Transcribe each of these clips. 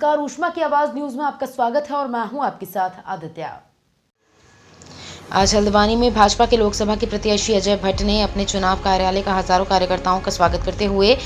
नमस्कार, ऊष्मा की आवाज न्यूज में आपका स्वागत है और मैं हूं आपके साथ आदित्य। आज हल्द्वानी में भाजपा के लोकसभा के प्रत्याशी अजय भट्ट ने अपने चुनाव कार्यालय का हजारों कार्यकर्ताओं का स्वागत करते हुए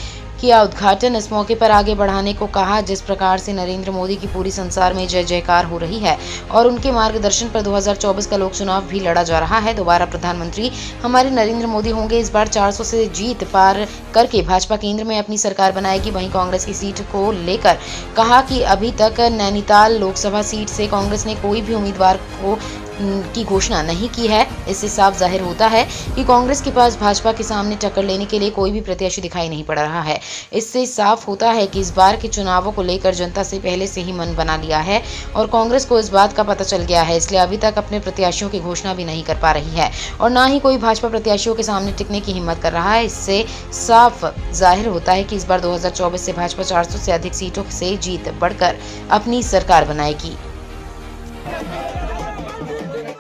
किया उद्घाटन। इस मौके पर आगे बढ़ाने को कहा। जिस प्रकार से नरेंद्र मोदी की पूरी संसार में जय जयकार हो रही है और उनके मार्गदर्शन पर 2024 का लोक चुनाव भी लड़ा जा रहा है। दोबारा प्रधानमंत्री हमारे नरेंद्र मोदी होंगे। इस बार 400 से जीत पार करके भाजपा केंद्र में अपनी सरकार बनाएगी। वहीं कांग्रेस की सीट को लेकर कहा कि अभी तक नैनीताल लोकसभा सीट से कांग्रेस ने कोई भी उम्मीदवार की घोषणा नहीं की है। इससे साफ जाहिर होता है कि कांग्रेस के पास भाजपा के सामने टक्कर लेने के लिए कोई भी प्रत्याशी दिखाई नहीं पड़ रहा है। इससे साफ होता है कि इस बार के चुनावों को लेकर जनता से पहले से ही मन बना लिया है और कांग्रेस को इस बात का पता चल गया है, इसलिए अभी तक अपने प्रत्याशियों की घोषणा भी नहीं कर पा रही है और ना ही कोई भाजपा प्रत्याशियों के सामने टिकने की हिम्मत कर रहा है। इससे साफ जाहिर होता है कि इस बार 2024 से भाजपा 400 से अधिक सीटों से जीत बढ़कर अपनी सरकार बनाएगी।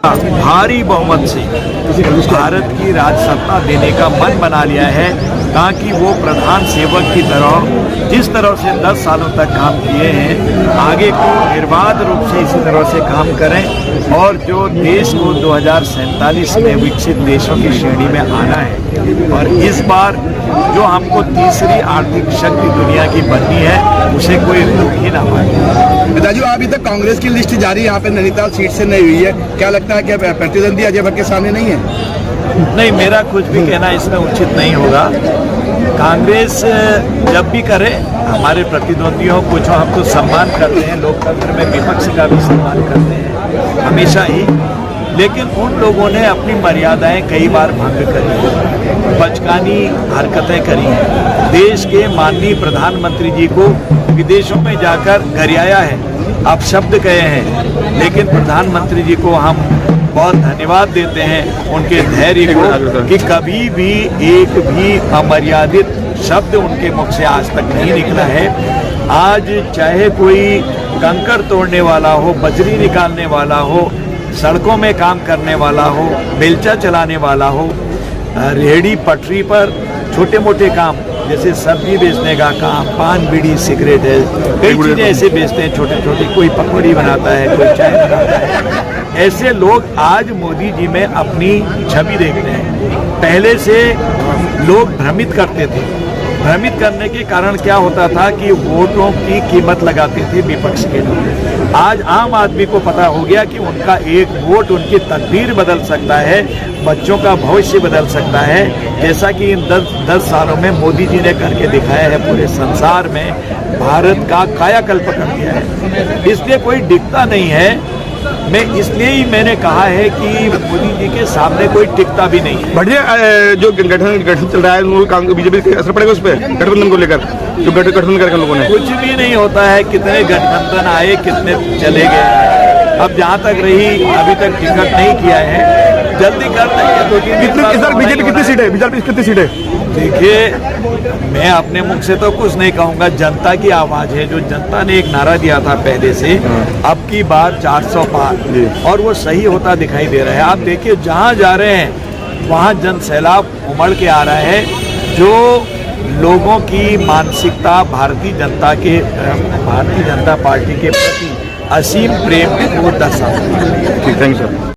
भारी बहुमत से भारत की राजसत्ता देने का मन बना लिया है, ताकि वो प्रधान सेवक की तरह जिस तरह से 10 सालों तक काम किए हैं आगे को निर्बाध रूप से इसी तरह से काम करें और जो देश को 2047 में विकसित देशों की श्रेणी में आना है और इस बार जो हमको तीसरी आर्थिक शक्ति दुनिया की बननी है उसे कोई रोक ही ना पाए। पिताजी, अभी तक कांग्रेस की लिस्ट जारी यहाँ पे नैनीताल सीट से नहीं हुई है, क्या लगता है कि प्रतिद्वंदी अजय भट्ट के सामने नहीं है? नहीं, मेरा कुछ भी कहना इसमें उचित नहीं होगा। कांग्रेस जब भी करे हमारे प्रतिद्वंदियों को जो हम तो सम्मान करते हैं, लोकतंत्र में विपक्ष का भी सम्मान करते हैं हमेशा ही, लेकिन उन लोगों ने अपनी मर्यादाएं कई बार भंग करी, बचकानी हरकतें करी हैं। देश के माननीय प्रधानमंत्री जी को विदेशों में जाकर गरियाया है, अपशब्द कहे हैं, लेकिन प्रधानमंत्री जी को हम बहुत धन्यवाद देते हैं उनके धैर्य को कि कभी भी एक भी अमर्यादित शब्द उनके मुख से आज तक नहीं निकला है। आज चाहे कोई कंकड़ तोड़ने वाला हो, बजरी निकालने वाला हो, सड़कों में काम करने वाला हो, बेलचा चलाने वाला हो, रेहड़ी पटरी पर छोटे मोटे काम जैसे सब्जी बेचने का काम, पान बीड़ी सिगरेट है, कई चीज़ें ऐसे बेचते हैं छोटे छोटे, कोई पकौड़ी बनाता है, कोई चाय बनाता है। ऐसे लोग आज मोदी जी में अपनी छवि देखते हैं। पहले से लोग भ्रमित करते थे, भ्रमित करने के कारण क्या होता था कि वोटों की कीमत लगाते थे विपक्ष के लोग। आज आम आदमी को पता हो गया कि उनका एक वोट उनकी तकदीर बदल सकता है, बच्चों का भविष्य बदल सकता है, जैसा कि इन 10 सालों में मोदी जी ने करके दिखाया है। पूरे संसार में भारत का कायाकल्प कर दिया है, इसलिए कोई दिखता नहीं है। मैं इसलिए ही मैंने कहा है कि मोदी जी के सामने कोई टिकता भी नहीं है। बढ़िया जो गठन चल रहा है बीजेपी का असर पड़ेगा उस पर, गठबंधन को लेकर जो गठबंधन करके लोगों ने? कुछ भी नहीं होता है, कितने गठबंधन आए, कितने चले गए। अब जहाँ तक रही अभी तक टिकट नहीं किया है, जल्दी कर देंगे। बीजेपी कितनी सीट है? बीजेपी कितनी सीट है? देखिए, मैं अपने मुख से तो कुछ नहीं कहूँगा, जनता की आवाज़ है। जो जनता ने एक नारा दिया था पहले से, अब की बार 400 पार, और वो सही होता दिखाई दे रहा है। आप देखिए, जहाँ जा रहे हैं वहाँ जन सैलाब उमड़ के आ रहा है। जो लोगों की मानसिकता भारतीय जनता पार्टी के प्रति असीम प्रेम है वो दर्शाता है। Thank you sir.